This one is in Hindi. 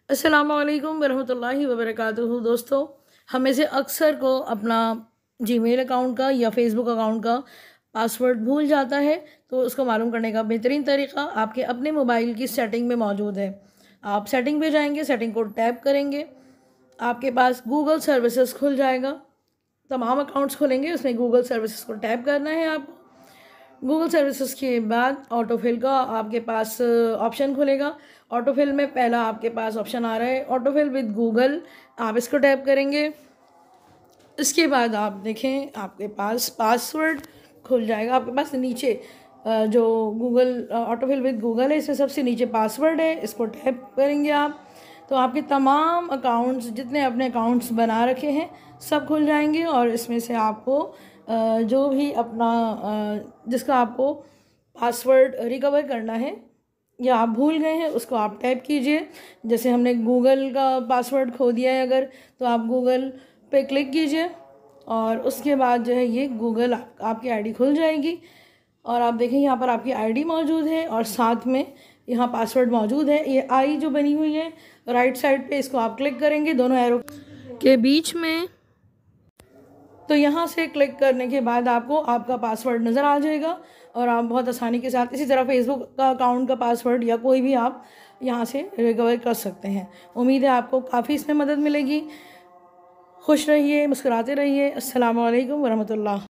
अस्सलामुअलैकुम वरहमतुल्लाहि वबरकातुहू। दोस्तों, हमें से अक्सर को अपना जीमेल अकाउंट का या फेसबुक अकाउंट का पासवर्ड भूल जाता है। तो उसको मालूम करने का बेहतरीन तरीका आपके अपने मोबाइल की सेटिंग में मौजूद है। आप सेटिंग पे जाएंगे, सेटिंग को टैप करेंगे, आपके पास गूगल सर्विसेज खुल जाएगा। तमाम अकाउंट्स खुलेंगे, उसमें गूगल सर्विसेज को टैप करना है आपको। गूगल सर्विसेज के बाद ऑटोफिल का आपके पास ऑप्शन खुलेगा। ऑटोफिल में पहला आपके पास ऑप्शन आ रहा है ऑटोफिल विद गूगल, आप इसको टैप करेंगे। इसके बाद आप देखें आपके पास पासवर्ड खुल जाएगा। आपके पास नीचे जो गूगल ऑटोफिल विद गूगल है, इसमें सबसे नीचे पासवर्ड है, इसको टैप करेंगे आप तो आपके तमाम अकाउंट्स, जितने अपने अकाउंट्स बना रखे हैं, सब खुल जाएंगे। और इसमें से आपको जो भी अपना जिसका आपको पासवर्ड रिकवर करना है या आप भूल गए हैं, उसको आप टाइप कीजिए। जैसे हमने गूगल का पासवर्ड खो दिया है अगर, तो आप गूगल पे क्लिक कीजिए और उसके बाद जो है ये गूगल आपकी आईडी खुल जाएगी। और आप देखें यहाँ पर आपकी आईडी मौजूद है और साथ में यहाँ पासवर्ड मौजूद है। ये आई जो बनी हुई है राइट साइड पे, इसको आप क्लिक करेंगे दोनों एरो के बीच में। तो यहाँ से क्लिक करने के बाद आपको आपका पासवर्ड नज़र आ जाएगा और आप बहुत आसानी के साथ इसी तरह फेसबुक का अकाउंट का पासवर्ड या कोई भी आप यहाँ से रिकवर कर सकते हैं। उम्मीद है आपको काफ़ी इसमें मदद मिलेगी। खुश रहिए, मुस्कुराते रहिए। अस्सलाम वालेकुम वरहमतुल्लाह।